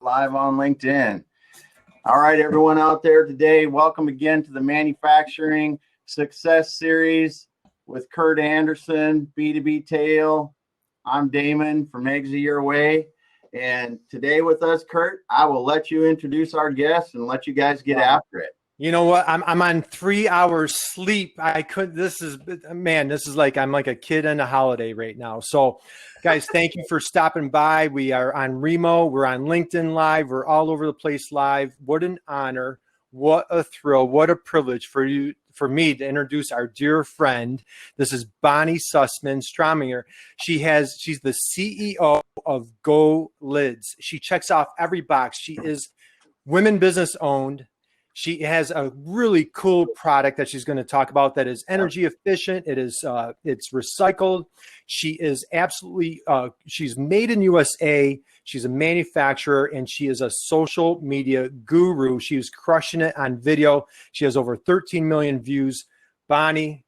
live on LinkedIn. All right, everyone out there today, welcome again to the Manufacturing Success Series with Curt Anderson, B2B Tail. I'm Damon from Eggs a Year Away. And today with us, Curt, I will let you introduce our guests and let you guys get after it. You know what? I'm on 3 hours sleep. This is like, I'm like a kid on a holiday right now. So guys, thank you for stopping by. We are on Remo. We're on LinkedIn Live. We're all over the place live. What an honor. What a thrill. What a privilege for me to introduce our dear friend. This is Bonnie Sussman Strominger. She's the CEO of GoLidZ. She checks off every box. She is women business owned. She has a really cool product that she's going to talk about that is energy efficient. It's recycled. She is absolutely, she's made in USA. She's a manufacturer and she is a social media guru. She is crushing it on video. She has over 13 million views. Bonnie,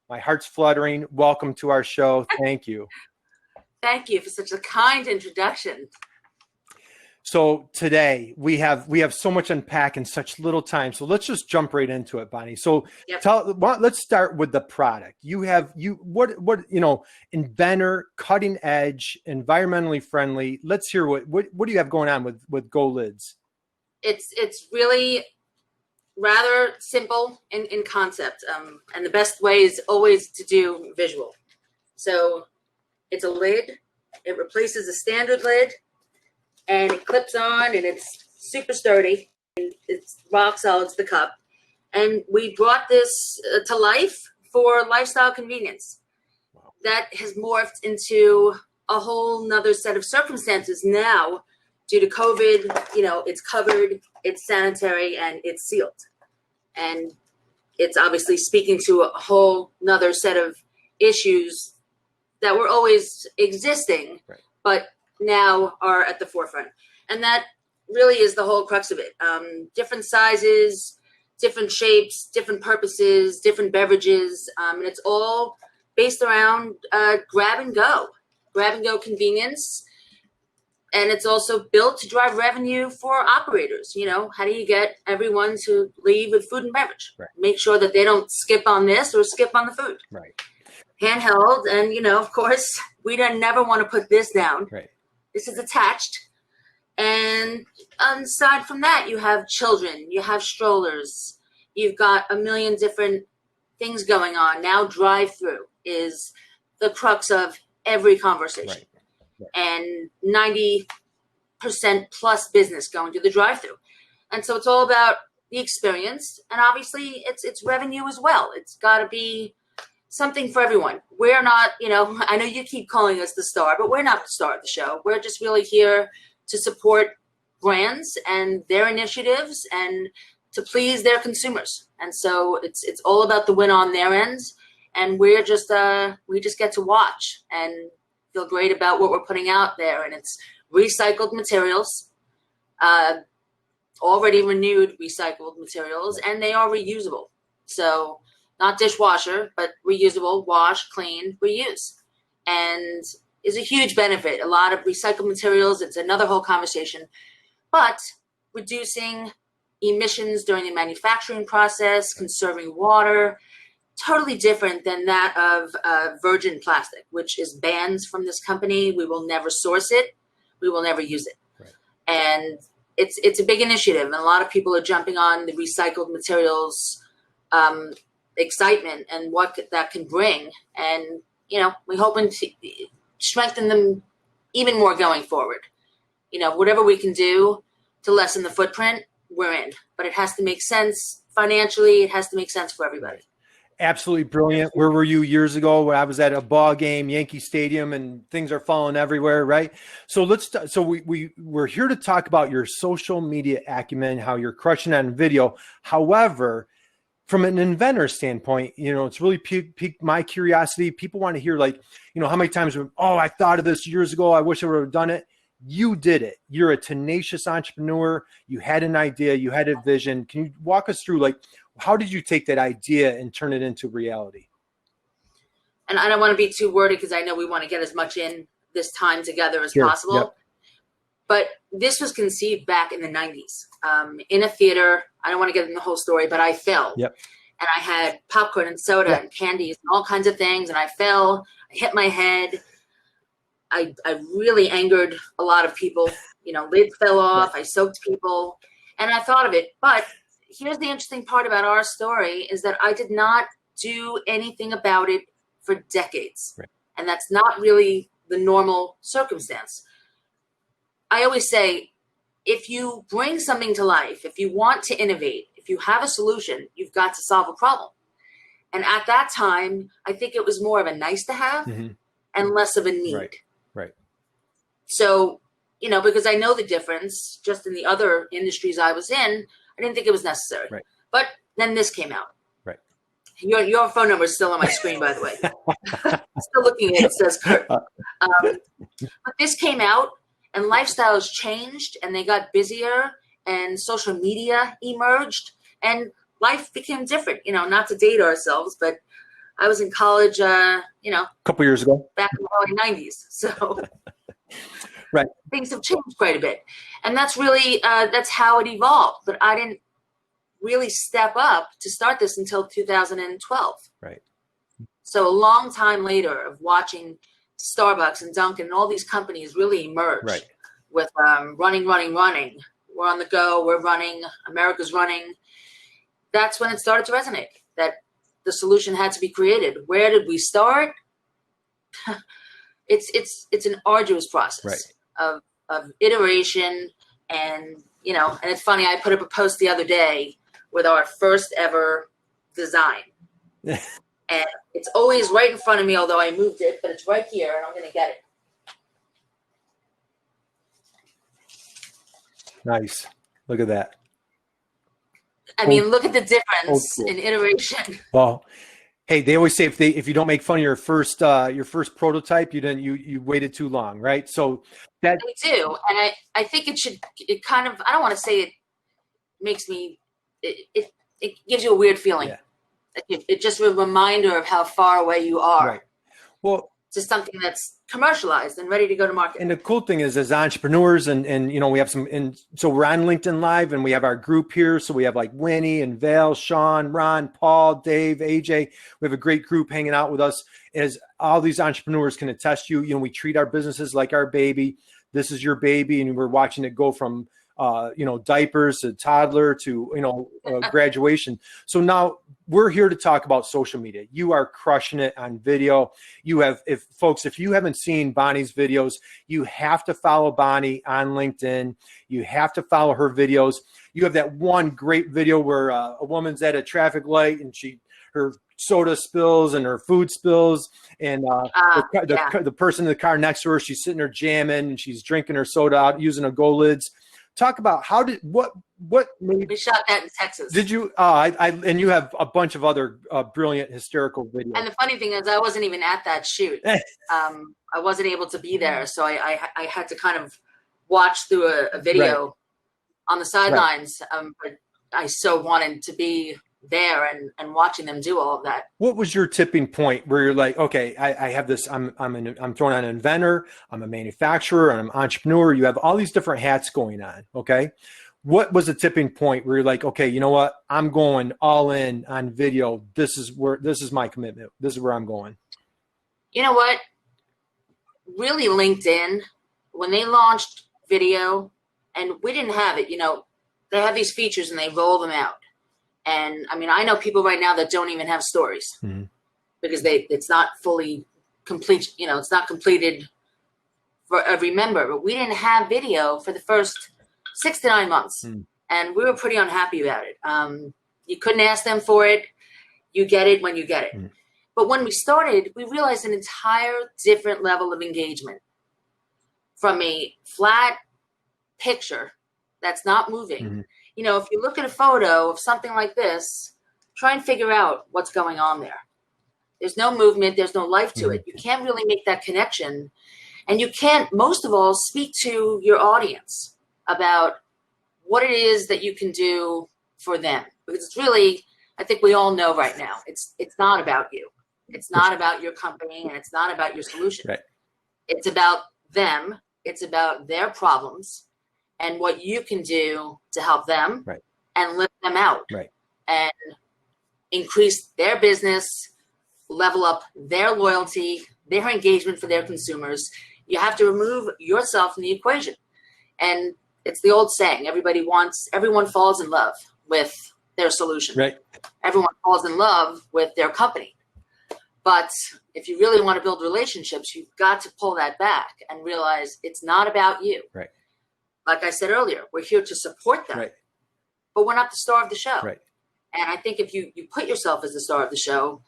my heart's fluttering. Welcome to our show. Thank you. Thank you for such a kind introduction. So today we have so much unpack in such little time. So let's just jump right into it, Bonnie. So let's start with the product. Inventor, cutting edge, environmentally friendly. Let's hear what do you have going on with GoLidZ? It's really rather simple in concept. And the best way is always to do visual. So it's a lid. It replaces a standard lid. And it clips on, and it's super sturdy. And it's rock solid, it's the cup. And we brought this to life for lifestyle convenience. Wow. That has morphed into a whole nother set of circumstances now due to COVID. It's covered, it's sanitary, and it's sealed. And it's obviously speaking to a whole nother set of issues that were always existing, right, but now are at the forefront. And that really is the whole crux of it. Different sizes, different shapes, different purposes, different beverages. And it's all based around grab and go convenience. And it's also built to drive revenue for operators. How do you get everyone to leave with food and beverage? Right. Make sure that they don't skip on this or skip on the food. Right. Handheld. And, of course, we never want to put this down. Right. This is attached. And aside from that, you have children, you have strollers, you've got a million different things going on. Now drive-through is the crux of every conversation. Right. And 90% plus business going to the drive-through. And so it's all about the experience. And obviously it's revenue as well. It's got to be something for everyone. We're not, I know you keep calling us the star, but we're not the star of the show. We're just really here to support brands and their initiatives and to please their consumers. And so it's all about the win on their ends. And we just get to watch and feel great about what we're putting out there. And it's recycled materials, already renewed recycled materials, and they are reusable. So not dishwasher, but reusable, wash, clean, reuse. And is a huge benefit. A lot of recycled materials, it's another whole conversation. But reducing emissions during the manufacturing process, conserving water, totally different than that of virgin plastic, which is banned from this company. We will never source it. We will never use it. Right. And it's a big initiative. And a lot of people are jumping on the recycled materials excitement and what that can bring. And, we hope to strengthen them even more going forward. Whatever we can do to lessen the footprint, we're in. But it has to make sense financially. It has to make sense for everybody. Absolutely brilliant. Where were you years ago when I was at a ball game, Yankee Stadium, and things are falling everywhere, right? So we're here to talk about your social media acumen, how you're crushing on video. However, from an inventor standpoint, it's really piqued my curiosity. People want to hear, how many times, I thought of this years ago. I wish I would have done it. You did it. You're a tenacious entrepreneur. You had an idea. You had a vision. Can you walk us through, how did you take that idea and turn it into reality? And I don't want to be too wordy because I know we want to get as much in this time together as possible. Yep. But this was conceived back in the 90s in a theater. I don't want to get into the whole story, but I fell. Yep. And I had popcorn and soda and candies and all kinds of things. And I fell. I hit my head. I really angered a lot of people. You know, lids fell off. I soaked people. And I thought of it. But here's the interesting part about our story is that I did not do anything about it for decades. Right. And that's not really the normal circumstance. I always say, if you bring something to life, if you want to innovate, if you have a solution, you've got to solve a problem. And at that time, I think it was more of a nice to have and less of a need. Right. So, you know, because I know the difference just in the other industries I was in, I didn't think it was necessary. Right. But then this came out. Right. Your phone number is still on my screen, by the way. Still looking at it, says Curt. But this came out and lifestyles changed and they got busier and social media emerged and life became different. You know, not to date ourselves, but I was in college, you know, a couple years ago, back in the early 90s. So right. Things have changed quite a bit. And that's really, that's how it evolved. But I didn't really step up to start this until 2012. Right. So a long time later of watching Starbucks and Dunkin' and all these companies really emerge with running. We're on the go. We're running. America's running. That's when it started to resonate that the solution had to be created. Where did we start? It's an arduous process of iteration, and you know. And it's funny. I put up a post the other day with our first ever design, and it's always right in front of me. Although I moved it, but it's right here, and I'm going to get it. Nice. Look at that. I mean, look at the difference in iteration. Well, hey, they always say if you don't make fun of your first prototype, you waited too long, right? So that they do, and I think it kind of, I don't want to say it makes me it gives you a weird feeling. Yeah. It's just a reminder of how far away you are. Right. Well, to something that's commercialized and ready to go to market. And the cool thing is, as entrepreneurs, and you know, we have so we're on LinkedIn Live, and we have our group here. So we have like Winnie and Val, Sean, Ron, Paul, Dave, AJ. We have a great group hanging out with us. As all these entrepreneurs can attest to, you know, we treat our businesses like our baby. This is your baby, and we're watching it go from you know, diapers to toddler to, you know, graduation. So now we're here to talk about social media. You are crushing it on video. You have, if you haven't seen Bonnie's videos, you have to follow Bonnie on LinkedIn. You have to follow her videos. You have that one great video where a woman's at a traffic light and her soda spills and her food spills, and the person in the car next to her, she's sitting there jamming and she's drinking her soda out using a GoLidZ. Talk about what made we shot that in Texas. Did you? And you have a bunch of other brilliant hysterical videos. And the funny thing is, I wasn't even at that shoot. I wasn't able to be there, so I had to kind of watch through a video on the sidelines. But I so wanted to be there and watching them do all of that. What was your tipping point where you're like, okay, I have this, I'm throwing on an inventor, I'm a manufacturer, I'm an entrepreneur. You have all these different hats going on. Okay. What was the tipping point where you're like, okay, you know what? I'm going all in on video. This is my commitment. This is where I'm going. You know what? Really, LinkedIn, when they launched video, and we didn't have it, you know, they have these features and they roll them out. And I mean, I know people right now that don't even have stories because it's not fully complete. You know, it's not completed for every member. But we didn't have video for the first 6 to 9 months, and we were pretty unhappy about it. You couldn't ask them for it. You get it when you get it. But when we started, we realized an entire different level of engagement from a flat picture that's not moving. You know, if you look at a photo of something like this, try and figure out what's going on there. There's no movement. There's no life to it. You can't really make that connection. And you can't, most of all, speak to your audience about what it is that you can do for them. Because it's really, I think we all know right now, it's not about you. It's not about your company, and it's not about your solution. Right. It's about them. It's about their problems. and what you can do to help them Right. and lift them out Right. and increase their business, level up their loyalty, their engagement for their consumers. You have to remove yourself from the equation. And it's the old saying, everyone falls in love with their solution. Right. Everyone falls in love with their company. But if you really want to build relationships, you've got to pull that back and realize it's not about you. Right. Like I said earlier, we're here to support them, Right. but we're not the star of the show. Right. And I think if you put yourself as the star of the show,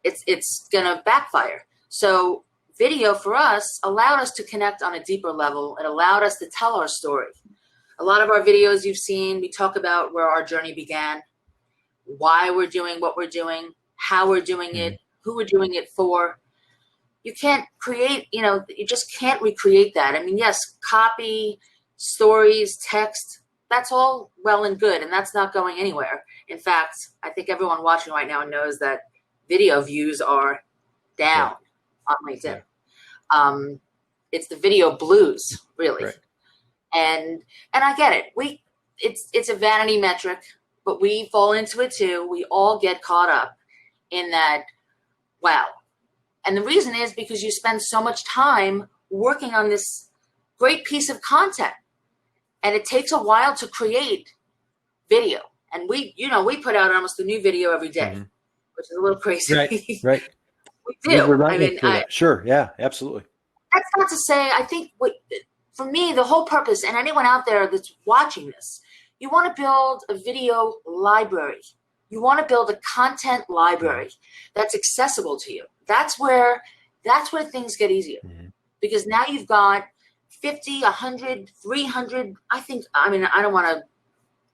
it's going to backfire. So video for us allowed us to connect on a deeper level. It allowed us to tell our story. A lot of our videos you've seen, we talk about where our journey began, why we're doing what we're doing, how we're doing it, who we're doing it for. You can't create, you just can't recreate that. I mean, yes, copy, stories, text, that's all well and good, and that's not going anywhere. In fact, I think everyone watching right now knows that video views are down on LinkedIn. Yeah. It's the video blues, really. Right. And I get it. It's a vanity metric, but we fall into it too. We all get caught up in that. Wow. And the reason is because you spend so much time working on this great piece of content, and it takes a while to create video. And we put out almost a new video every day, which is a little crazy. Right. Right. We do. I mean, sure. Yeah, absolutely. That's not to say, I think for me, the whole purpose, and anyone out there that's watching this, you want to build a video library. You want to build a content library that's accessible to you. That's where things get easier, because now you've got 50, 100, 300. I don't want to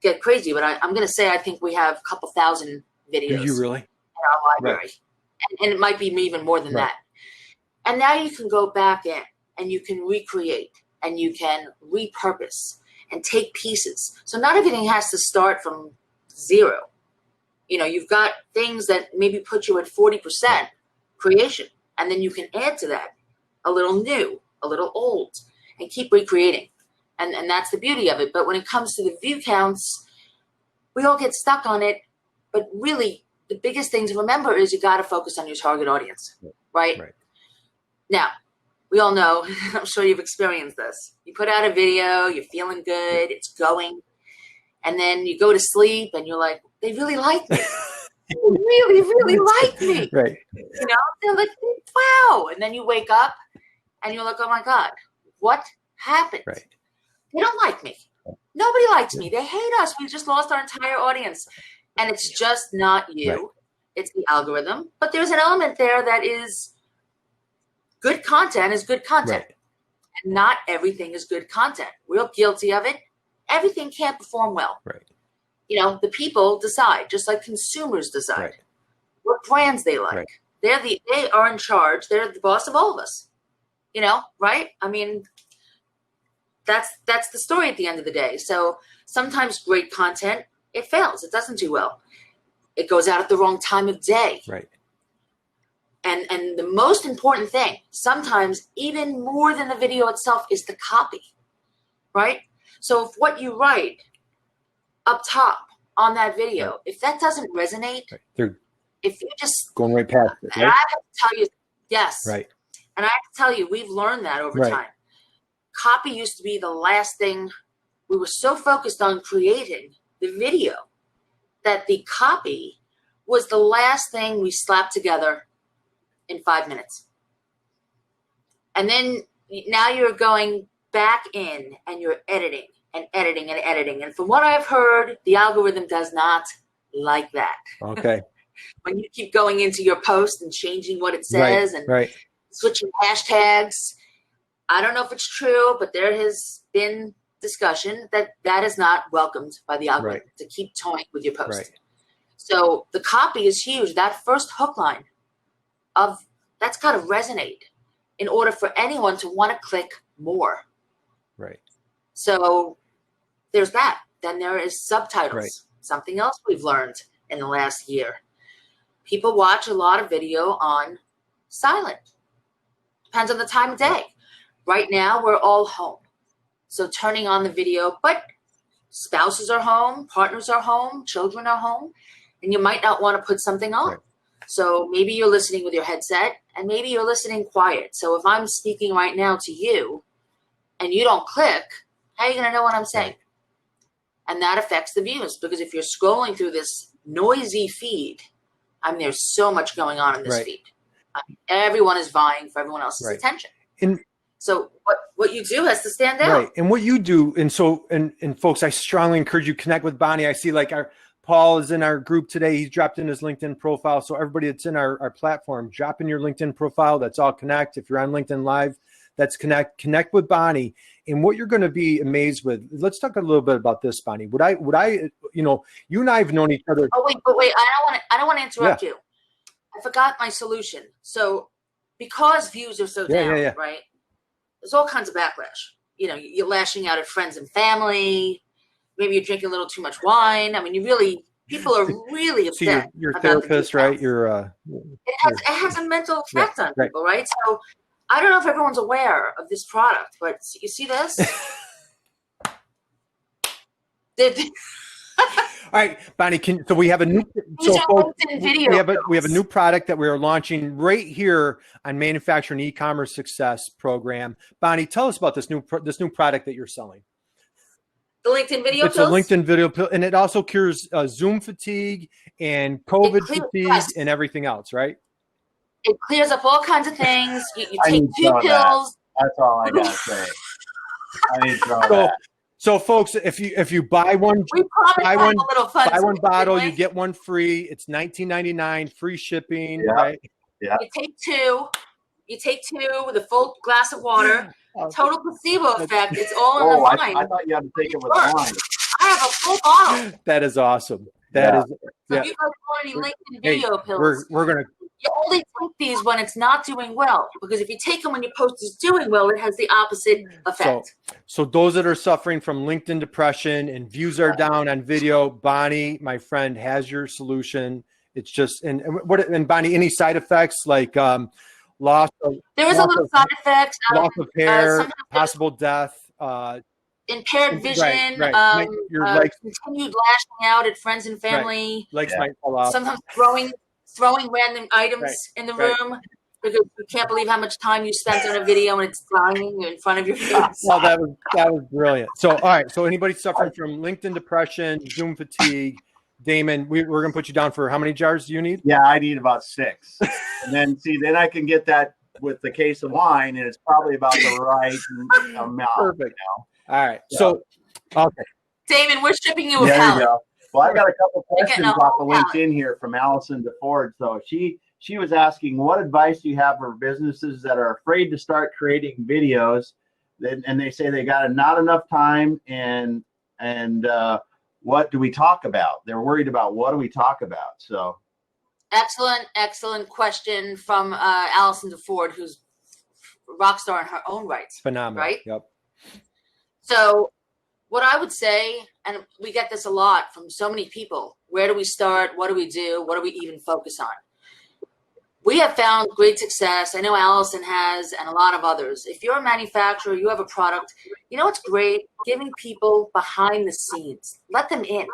get crazy, but I'm going to say I think we have a couple thousand videos. Do you really? In our library. Right. And it might be even more than that. And now you can go back in and you can recreate and you can repurpose and take pieces. So not everything has to start from zero. You've got things that maybe put you at 40% creation, and then you can add to that a little new, a little old, and keep recreating. And that's the beauty of it. But when it comes to the view counts, we all get stuck on it. But really, the biggest thing to remember is you got to focus on your target audience, right? Now, we all know, I'm sure you've experienced this. You put out a video, you're feeling good, it's going, and then you go to sleep and you're like, they really like me. They really, really like me. Right. They're like, wow. And then you wake up and you're like, oh my God, what happened? Right. They don't like me. Nobody likes me. They hate us. We just lost our entire audience. And it's just not you. Right. It's the algorithm. But there's an element there that is good content is good content. Right. And not everything is good content. We're guilty of it. Everything can't perform well. Right. The people decide, just like consumers decide what brands they like. Right. They are in charge. They're the boss of all of us. Right? I mean, that's the story at the end of the day. So sometimes great content, it fails. It doesn't do well. It goes out at the wrong time of day. Right. And the most important thing, sometimes even more than the video itself, is the copy. Right? So if what you write up top on that video, if that doesn't resonate, if you just going right past it, and I have to tell you, yes, right, and I have to tell you, we've learned that over time. Copy used to be the last thing. We were so focused on creating the video that the copy was the last thing we slapped together in 5 minutes. And then now you're going back in and you're editing and editing and editing. And from what I've heard, the algorithm does not like that. Okay. When you keep going into your post and changing what it says and switching hashtags, I don't know if it's true, but there has been discussion that is not welcomed by the algorithm to keep toying with your post. Right. So the copy is huge. That first hook line that's got to resonate in order for anyone to want to click more. Right. So there's that. Then there is subtitles. Right. Something else we've learned in the last year. People watch a lot of video on silent. Depends on the time of day. Right now, we're all home. So turning on the video, but spouses are home, partners are home, children are home, and you might not want to put something on. Right. So maybe you're listening with your headset and maybe you're listening quiet. So if I'm speaking right now to you and you don't click, how are you going to know what I'm saying? Right. And that affects the views, because if you're scrolling through this noisy feed, I mean, there's so much going on in this feed. Everyone is vying for everyone else's attention. So what you do has to stand out. Right. And what you do, and folks, I strongly encourage you to connect with Bonnie. I see like Paul is in our group today. He's dropped in his LinkedIn profile. So everybody that's in our platform, drop in your LinkedIn profile. That's all connect. If you're on LinkedIn Live, that's connect with Bonnie. And what you're going to be amazed with, let's talk a little bit about this, Bonnie. Would I, you and I have known each other. Oh, wait. I don't want to interrupt you. I forgot my solution. So because views are so down, right? There's all kinds of backlash. You're lashing out at friends and family. Maybe you're drinking a little too much wine. I mean, people are really upset. So you're a therapist, right? It has a mental effect on people, right? So I don't know if everyone's aware of this product, but you see this? All right, Bonnie. So we have a new. We have a new product that we are launching right here on Manufacturing eCommerce Success Program. Bonnie, tell us about this new product that you're selling. The LinkedIn video It's pills? a LinkedIn video pill, and it also cures Zoom fatigue and COVID fatigue and everything else, right? It clears up all kinds of things. You take 2 pills. That's all I gotta say. I need to draw that. So, folks, if you buy one bottle, you get one free. It's $19.99, free shipping, right? Yeah. You take two with a full glass of water. Total placebo effect. It's all in the wine. I thought you had to take it with wine. I have a full bottle. That is awesome. That is. So if you guys want any LinkedIn video pills, we're gonna. You only take these when it's not doing well, because if you take them when your post is doing well, it has the opposite effect. So those that are suffering from LinkedIn depression and views are down on video, Bonnie, my friend, has your solution. It's just and Bonnie, any side effects like loss of there is a little side effects, loss of hair, possible death, impaired vision, continued lashing out at friends and family, legs might fall off, sometimes throwing random items in the room because you can't believe how much time you spent on a video and it's dying in front of your face. Well, that was brilliant. So, all right. So anybody suffering from LinkedIn depression, Zoom fatigue, Damon, we're going to put you down for how many jars do you need? Yeah, I need about 6. And then I can get that with the case of wine, and it's probably about the right amount. Perfect. All right. So, okay. Damon, we're shipping you a pallet. You go. Well, I got a couple questions off the LinkedIn here from Allison Ford. So she was asking, what advice do you have for businesses that are afraid to start creating videos, and they say they got not enough time, and what do we talk about? They're worried about what do we talk about. So excellent question from Allison Ford, who's a rock star in her own rights. Phenomenal. Right? Yep. So what I would say, and we get this a lot from so many people, where do we start? What do we do? What do we even focus on? We have found great success. I know Allison has, and a lot of others. If you're a manufacturer, you have a product, what's great? Giving people behind the scenes. Let them in.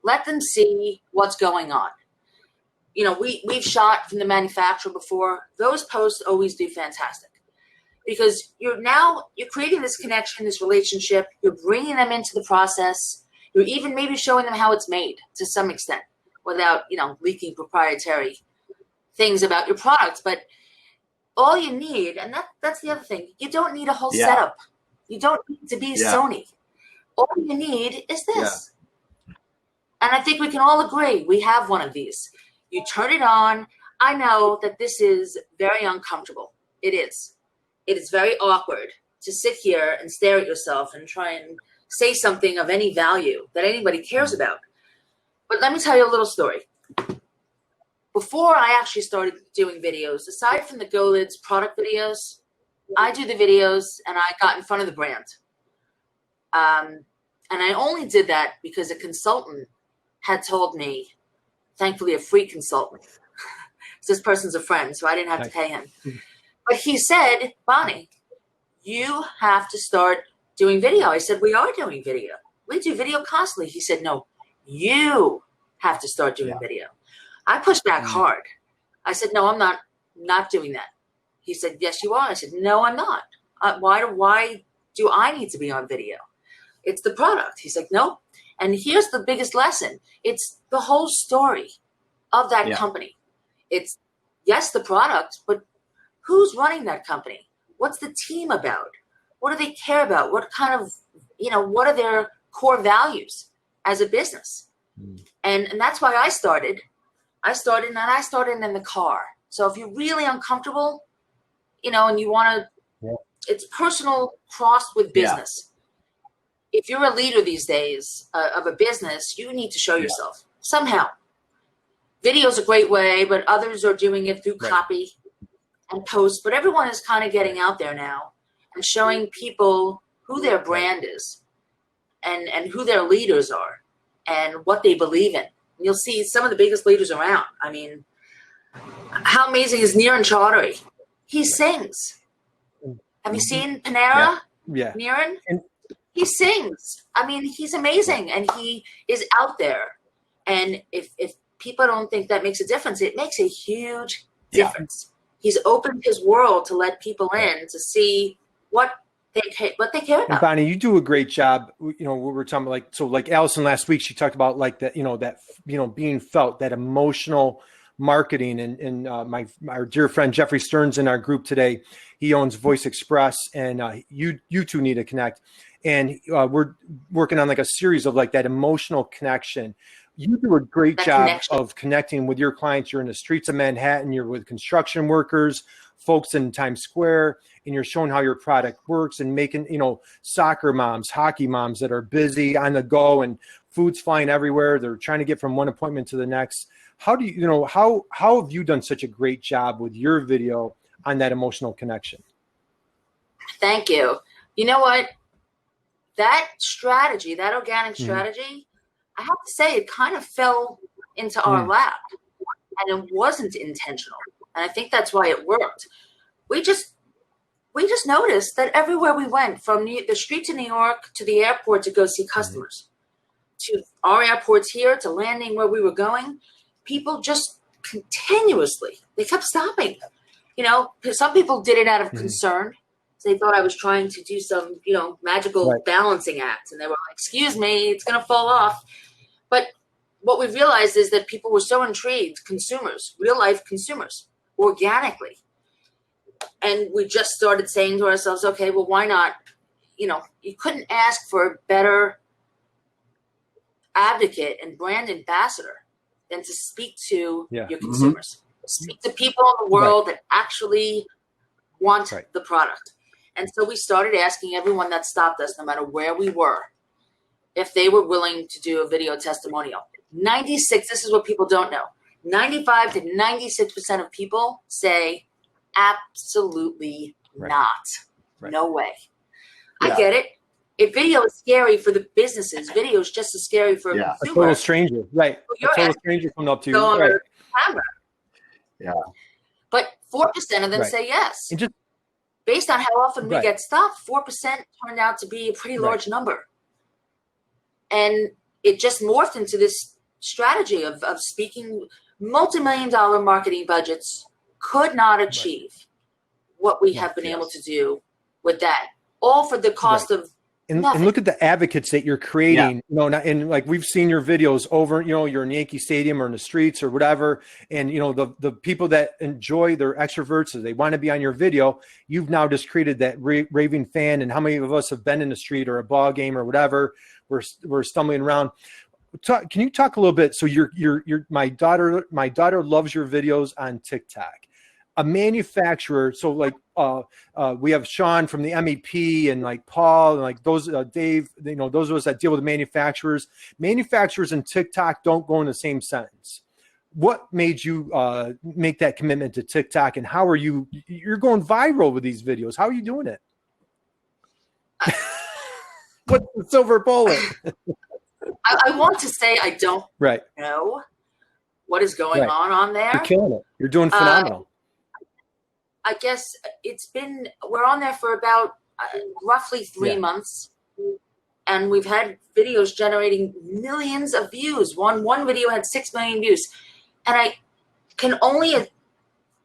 Let them see what's going on. We've shot from the manufacturer before. Those posts always do fantastic. Because you're creating this connection, this relationship. You're bringing them into the process. You're even maybe showing them how it's made to some extent without, leaking proprietary things about your products. But all you need, and that's the other thing, you don't need a whole setup. You don't need to be Sony. All you need is this. Yeah. And I think we can all agree we have one of these. You turn it on. I know that this is very uncomfortable. It is. It is very awkward to sit here and stare at yourself and try and say something of any value that anybody cares about. But let me tell you a little story. Before I actually started doing videos, aside from the GoLidZ product videos, I do the videos and I got in front of the brand. And I only did that because a consultant had told me, thankfully a free consultant. This person's a friend, so I didn't have to pay him. But he said, Bonnie, you have to start doing video. I said, we are doing video. We do video constantly. He said, no, you have to start doing video. I pushed back hard. I said, no, I'm not doing that. He said, yes, you are. I said, no, I'm not. Why do I need to be on video? It's the product. He's like, no. And here's the biggest lesson. It's the whole story of that company. It's, yes, the product, but who's running that company? What's the team about? What do they care about? What kind of, what are their core values as a business? And that's why I started. I started in the car. So if you're really uncomfortable, and you want to, it's personal crossed with business. If you're a leader these days of a business, you need to show yourself somehow. Video is a great way, but others are doing it through copy and posts. But everyone is kind of getting out there now and showing people who their brand is and who their leaders are and what they believe in. You'll see some of the biggest leaders around. I mean, how amazing is Niran Chaudhary? He sings. Have you seen Panera? Yeah. Niran? He sings. I mean, he's amazing, and he is out there. And if people don't think that makes a difference, it makes a huge difference. He's opened his world to let people in to see what they care about. And Bonnie, you do a great job. What we're talking about, like Allison last week, she talked about like that, being felt, that emotional marketing. And our dear friend Jeffrey Stearns in our group today, he owns Voice Express, and you two need to connect. And we're working on like a series of like that emotional connection. You do a great job of connecting with your clients. You're in the streets of Manhattan. You're with construction workers, folks in Times Square, and you're showing how your product works and making, soccer moms, hockey moms that are busy on the go and food's flying everywhere. They're trying to get from one appointment to the next. How do how have you done such a great job with your video on that emotional connection? Thank you. You know what? That strategy, that organic strategy, I have to say it kind of fell into our lap, and it wasn't intentional. And I think that's why it worked. We just noticed that everywhere we went, from the streets of New York to the airport to go see customers, to our airports here, to landing where we were going, people just continuously, they kept stopping. Some people did it out of concern. They thought I was trying to do some, magical balancing act. And they were like, excuse me, it's going to fall off. But what we realized is that people were so intrigued, consumers, real life consumers, organically. And we just started saying to ourselves, okay, well, why not? You couldn't ask for a better advocate and brand ambassador than to speak to your consumers, speak to people in the world that actually want the product. And so we started asking everyone that stopped us, no matter where we were, if they were willing to do a video testimonial. 96, this is what people don't know, 95 to 96% of people say, absolutely not. No way. I get it. If video is scary for the businesses, video is just as scary for a consumer. A total stranger, right. So a total stranger coming up to you. On the camera. Yeah. But 4% of them say yes. And just based on how often we get stopped, 4% turned out to be a pretty large number. And it just morphed into this strategy of speaking. Multi-million-dollar marketing budgets could not achieve what we have been able to do with that, all for the cost of and look at the advocates that you're creating, and like we've seen your videos over, you're in Yankee Stadium or in the streets or whatever. And, the people that enjoy, their extroverts, they want to be on your video. You've now just created that raving fan. And how many of us have been in the street or a ball game or whatever? We're stumbling around. Can you talk a little bit? So my daughter loves your videos on TikTok. A manufacturer, so like we have Sean from the MEP and like Paul and like those Dave, those of us that deal with the manufacturers. Manufacturers and TikTok don't go in the same sentence. What made you make that commitment to TikTok, and how are you're going viral with these videos? How are you doing it? What's the silver bullet? I want to say I don't know what is going on there. You're killing it. You're doing phenomenal. I guess we're on there for about roughly 3 months, and we've had videos generating millions of views. One video had 6 million views, and I can only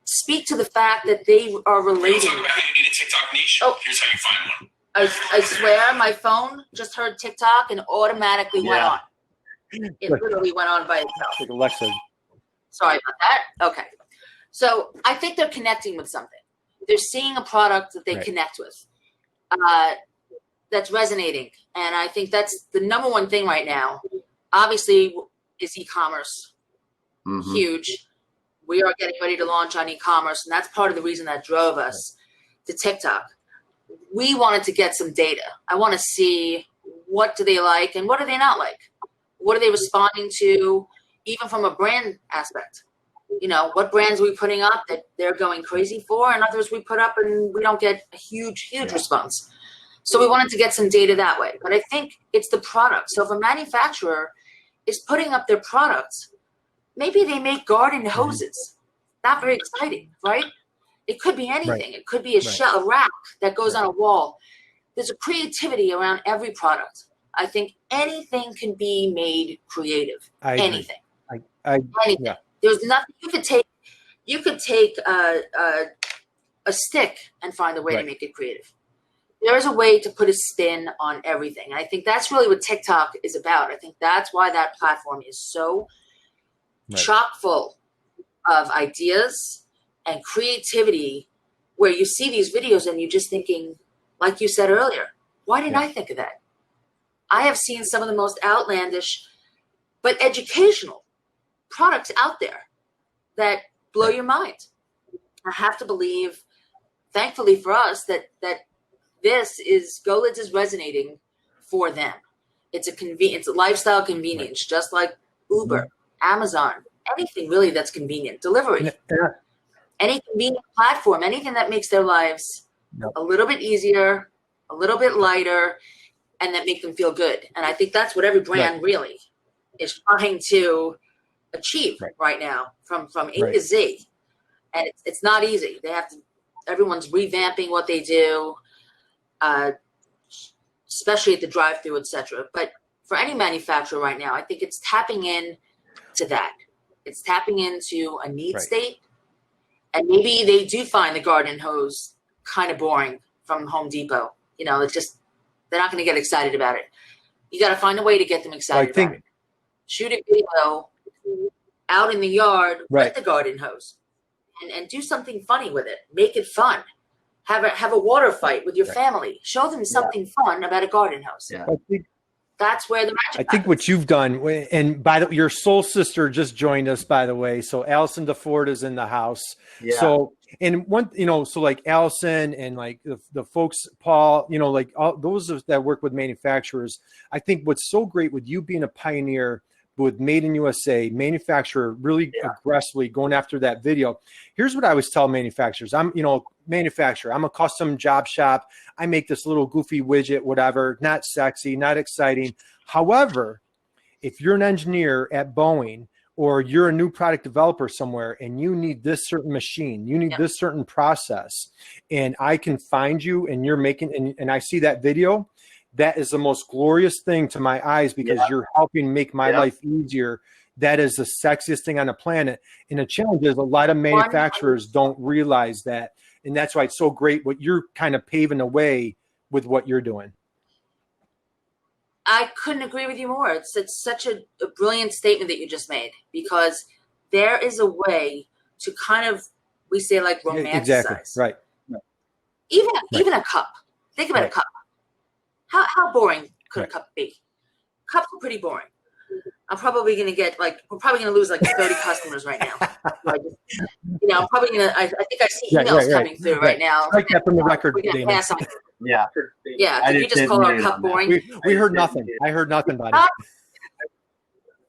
speak to the fact that they are relating. You need a TikTok niche. Oh. Here's how you find one. I swear my phone just heard TikTok and automatically went on. It literally went on by itself. Like Alexa. Sorry about that. Okay. So I think they're connecting with something. They're seeing a product that they connect with that's resonating. And I think that's the number one thing right now. Obviously, is e-commerce. Huge. We are getting ready to launch on e-commerce, and that's part of the reason that drove us to TikTok. We wanted to get some data. I want to see what do they like and what do they not like. What are they responding to, even from a brand aspect? You know, what brands are we putting up that they're going crazy for, and others we put up and we don't get a huge response. So we wanted to get some data that way. But I think it's the product. So if a manufacturer is putting up their products, maybe they make garden hoses. Not very exciting, right? It could be anything. It could be a rack that goes on a wall. There's a creativity around every product. I think anything can be made creative. Anything. Anything. Yeah. There's nothing you could take a stick and find a way to make it creative. There is a way to put a spin on everything. And I think that's really what TikTok is about. I think that's why that platform is so chock full of ideas and creativity, where you see these videos and you're just thinking, like you said earlier, why didn't I think of that? I have seen some of the most outlandish but educational products out there that blow your mind. I have to believe, thankfully for us, that GoLidZ is resonating for them. It's a lifestyle convenience, just like Uber, Amazon, anything really that's convenient. Delivery, any convenient platform, anything that makes their lives a little bit easier, a little bit lighter, and that make them feel good. And I think that's what every brand really is trying to achieve right now, from A to Z. And it's not easy. Everyone's revamping what they do, especially at the drive-through, etc. But for any manufacturer right now, I think it's tapping in to that. It's tapping into a need state. And maybe they do find the garden hose kind of boring from Home Depot. You know, it's just, they're not going to get excited about it. You got to find a way to get them excited about it. Shoot a video out in the yard with the garden hose and do something funny with it. Make it fun. Have a water fight with your family. Show them something fun about a garden hose. Yeah. That's where the magic happens. I think what you've done, and your soul sister just joined us, by the way. So Allison Ford is in the house. Yeah. So, and so like Allison and like the folks, Paul, like all those that work with manufacturers, I think what's so great with you being a pioneer with Made in USA, manufacturer really aggressively going after that video. Here's what I always tell manufacturers. I'm a custom job shop. I make this little goofy widget, whatever, not sexy, not exciting. However, if you're an engineer at Boeing or you're a new product developer somewhere and you need this certain machine, you need this certain process, and I can find you and you're making, and I see that video, that is the most glorious thing to my eyes because you're helping make my life easier. That is the sexiest thing on the planet. And the challenge is a lot of manufacturers don't realize that. And that's why it's so great what you're kind of paving the way with what you're doing. I couldn't agree with you more. It's such a brilliant statement that you just made, because there is a way to kind of, we say like romanticize. Exactly. Right. Even a cup. Think about a cup. How boring could a cup be? Cups are pretty boring. I'm probably going to we're probably going to lose like 30 customers right now. I'm probably going to, I think I see emails coming through right now. Strike that from the record, Damon. Yeah. Did you just call our cup boring? We heard nothing. I heard nothing about it.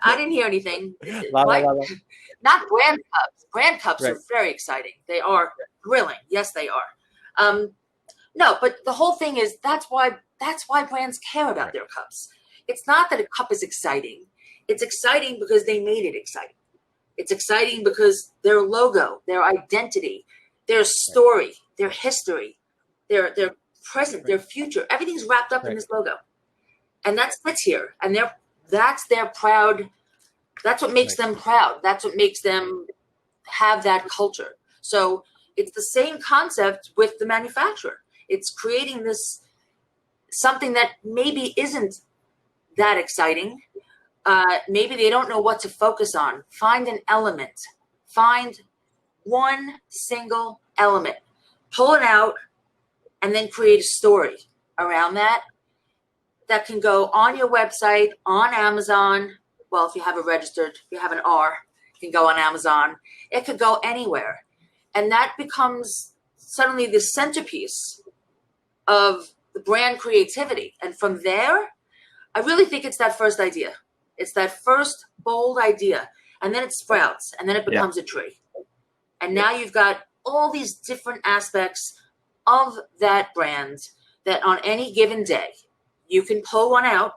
I didn't hear anything. Not brand cups. Brand cups are very exciting. They are thrilling. Yes, they are. No, but the whole thing is that's why brands care about their cups. It's not that a cup is exciting. It's exciting because they made it exciting. It's exciting because their logo, their identity, their story, their history, their present, their future. Everything's wrapped up in this logo. And that's here. And that's their proud. That's what makes them proud. That's what makes them have that culture. So it's the same concept with the manufacturer. It's creating this something that maybe isn't that exciting. Maybe they don't know what to focus on. Find an element. Find one single element. Pull it out and then create a story around that can go on your website, on Amazon. Well, if you have if you have an R, it can go on Amazon. It could go anywhere. And that becomes suddenly the centerpiece of the brand creativity. And from there, I really think it's that first idea. It's that first bold idea. And then it sprouts. And then it becomes a tree. And now you've got all these different aspects of that brand that on any given day, you can pull one out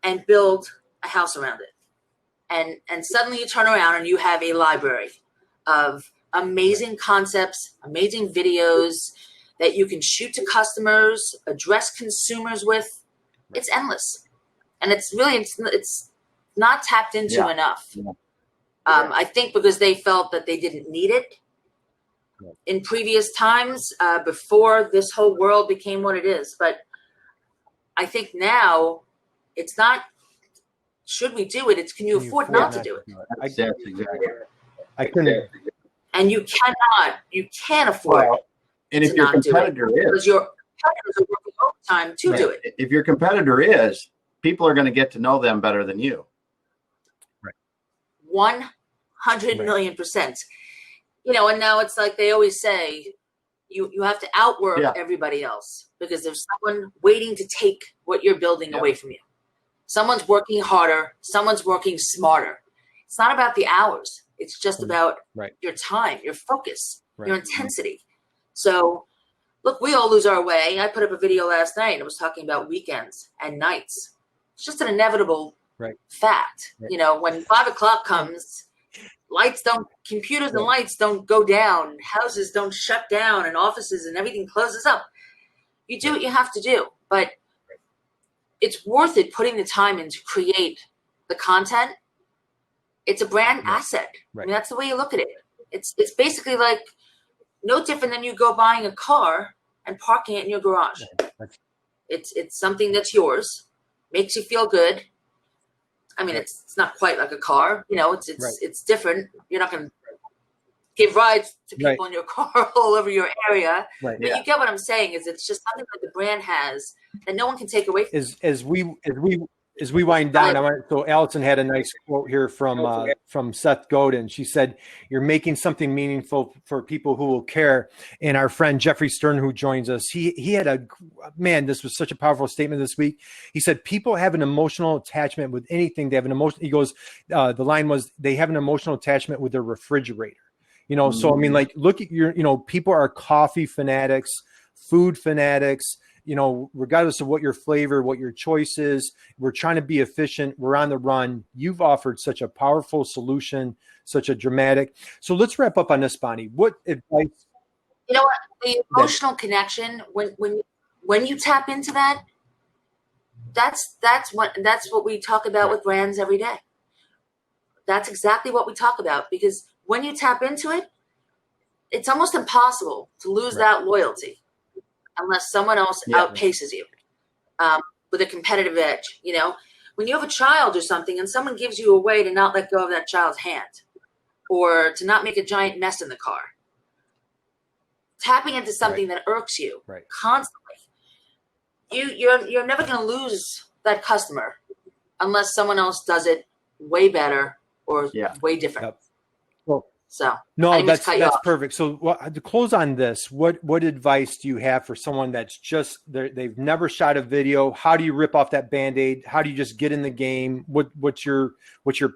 and build a house around it. And suddenly you turn around and you have a library of amazing concepts, amazing videos that you can shoot to customers, address consumers with. It's endless. And it's not tapped into enough. I think because they felt that they didn't need it in previous times before this whole world became what it is. But I think now it's not, should we do it? It's, can you afford not to do it? That's exactly. I couldn't. And you can't afford and if your competitor is, because your competitors are working overtime to do it. If your competitor is, people are going to get to know them better than you. 100 million %. You know, and now it's like they always say, you have to outwork everybody else because there's someone waiting to take what you're building away from you. Someone's working harder. Someone's working smarter. It's not about the hours. It's just about your time, your focus, your intensity. So, look, we all lose our way. I put up a video last night and it was talking about weekends and nights. It's just an inevitable fact. You know, when 5 o'clock comes, computers and lights don't go down, houses don't shut down, and offices and everything closes up. You do what you have to do, but it's worth it putting the time in to create the content. It's a brand asset. I mean, that's the way you look at it. It's basically like no different than you go buying a car and parking it in your garage. It's something that's yours, makes you feel good. I mean, it's not quite like a car, you know. It's different. You're not going to give rides to people in your car all over your area. But you get what I'm saying. Is it's just something that the brand has that no one can take away from. As we wind down, so Allison had a nice quote here from Seth Godin. She said, "You're making something meaningful for people who will care." And our friend Jeffrey Stern, who joins us, he had this was such a powerful statement this week. He said, "People have an emotional attachment with anything. They have an emotion." He goes, the line was, "They have an emotional attachment with their refrigerator." You know, so I mean, like, look at people are coffee fanatics, food fanatics. You know, regardless of what your flavor, what your choice is, we're trying to be efficient. We're on the run. You've offered such a powerful solution, such a dramatic. So let's wrap up on this, Bonnie. What advice? You know what? The emotional connection, when you tap into that, that's what we talk about with brands every day. That's exactly what we talk about, because when you tap into it, it's almost impossible to lose that loyalty. Unless someone else outpaces you with a competitive edge. You know, when you have a child or something and someone gives you a way to not let go of that child's hand or to not make a giant mess in the car, tapping into something that irks you constantly, you're never going to lose that customer unless someone else does it way better or way different. So no, that's perfect. So to close on this, what advice do you have for someone that's just they've never shot a video? How do you rip off that Band-Aid? How do you just get in the game? What's your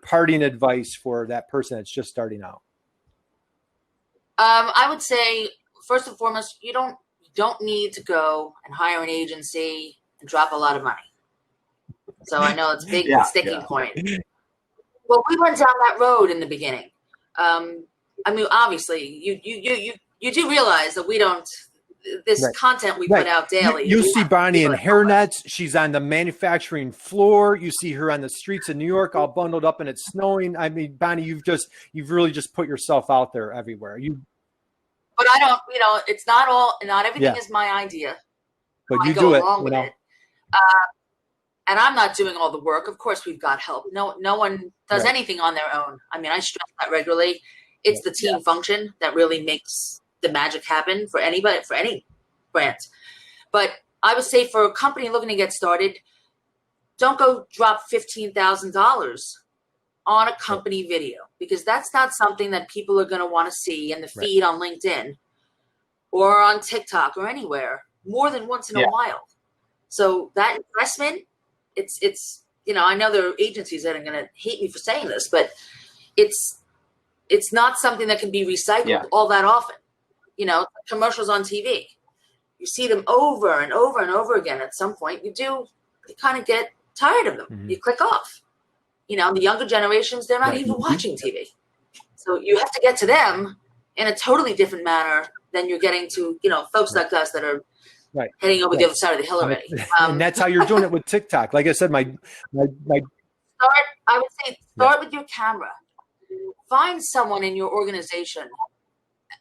parting advice for that person that's just starting out? I would say first and foremost, you don't need to go and hire an agency and drop a lot of money. So I know it's a big sticking point. Well, we went down that road in the beginning. I mean, obviously, you do realize that we don't this content we put out daily. You see Bonnie in hairnets. She's on the manufacturing floor. You see her on the streets of New York, all bundled up and it's snowing. I mean, Bonnie, you've really just put yourself out there everywhere. But I don't, it's not everything is my idea. But you do it, with it. And I'm not doing all the work. Of course, we've got help. No one does anything on their own. I mean, I stress that regularly. It's the team function that really makes the magic happen for anybody, for any brand. But I would say for a company looking to get started, don't go drop $15,000 on a company video, because that's not something that people are going to want to see in the feed on LinkedIn or on TikTok or anywhere more than once in a while. So that investment, it's I know there are agencies that are going to hate me for saying this, but it's not something that can be recycled all that often. Commercials on TV, you see them over and over and over again. At some point, you kind of get tired of them. Mm-hmm. You click off. The younger generations, they're not even watching TV. So you have to get to them in a totally different manner than you're getting to, folks like us that are heading over the other side of the hill already. And that's how you're doing it with TikTok. Like I said, I would say start with your camera. Find someone in your organization.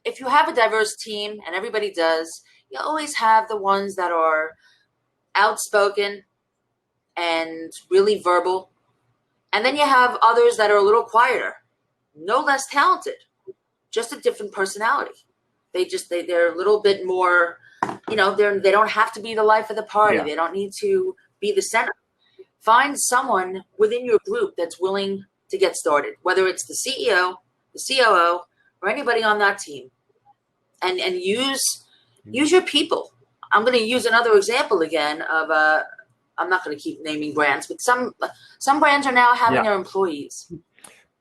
If you have a diverse team, and everybody does, you always have the ones that are outspoken and really verbal. And then you have others that are a little quieter, no less talented, just a different personality. They're a little bit more, they don't have to be the life of the party. Yeah. They don't need to be the center. Find someone within your group that's willing to get started, whether it's the CEO, the COO, or anybody on that team, and use your people. I'm going to use another example again of I'm not going to keep naming brands, but some brands are now having their employees.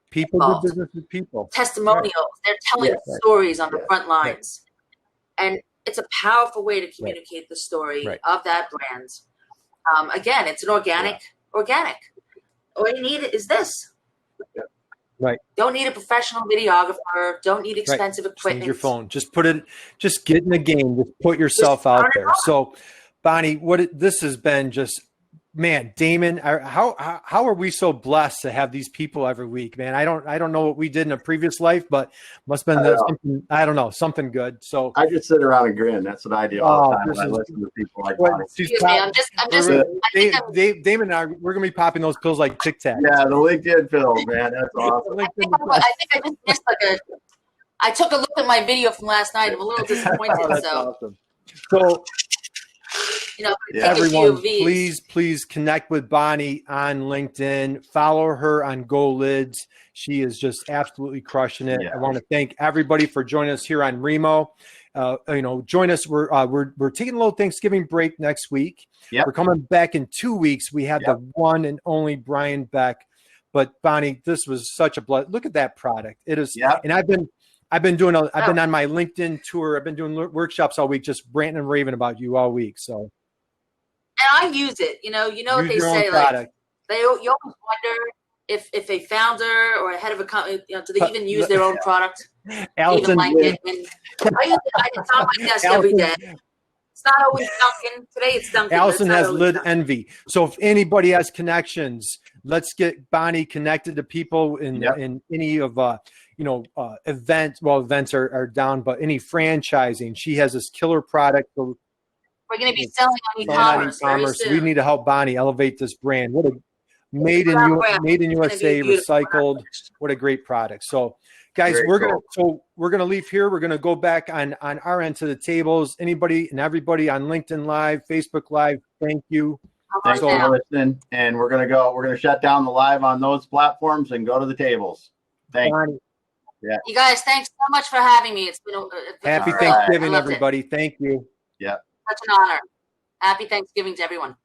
People do business with people. Testimonials. They're telling stories on the front lines. And it's a powerful way to communicate the story of that brand. Again, it's an organic. All you need is this. Right. Don't need a professional videographer. Don't need expensive equipment. Use your phone. Just get in the game. Just put yourself out there. So, Bonnie, this has been just, man, Damon, how are we so blessed to have these people every week, man? I don't know what we did in a previous life, but must have been something, I don't know, something good. So I just sit around and grin. That's what I do all the time when I listen to people like Bonnie. Excuse me, I'm just Damon and I, we're gonna be popping those pills like Tic Tac. Yeah, the LinkedIn pills, man. That's awesome. I think I just missed I took a look at my video from last night. I'm a little disappointed. That's awesome. So everyone, please connect with Bonnie on LinkedIn. Follow her on GoLidZ. She is just absolutely crushing it. Yeah. I want to thank everybody for joining us here on Remo. Join us. We're taking a little Thanksgiving break next week. Yep. We're coming back in 2 weeks. We have the one and only Brian Beck. But Bonnie, this was such a blessing. Look at that product. It is, and I've been been on my LinkedIn tour. I've been doing workshops all week, just ranting and raving about you all week. So, and I use it. You know what they say. Like you always wonder if a founder or a head of a company, do they even use their own product? Allison, I use it. It's on my desk every day. It's not always Duncan. Today it's Duncan. Allison has lid envy. So if anybody has connections, let's get Bonnie connected to people in any of events. Well, events are down, but any franchising. She has this killer product. We're going to be selling on e-commerce. We need to help Bonnie elevate this brand. What a made in USA, recycled. What a great product. So, guys, we're gonna leave here. We're gonna go back on our end to the tables. Anybody and everybody on LinkedIn Live, Facebook Live. Thank you. Thanks for listening. And we're gonna shut down the live on those platforms and go to the tables. Thanks. Yeah. You guys, thanks so much for having me. It's been happy Thanksgiving, everybody. Thank you. Yeah. Such an honor. Happy Thanksgiving to everyone.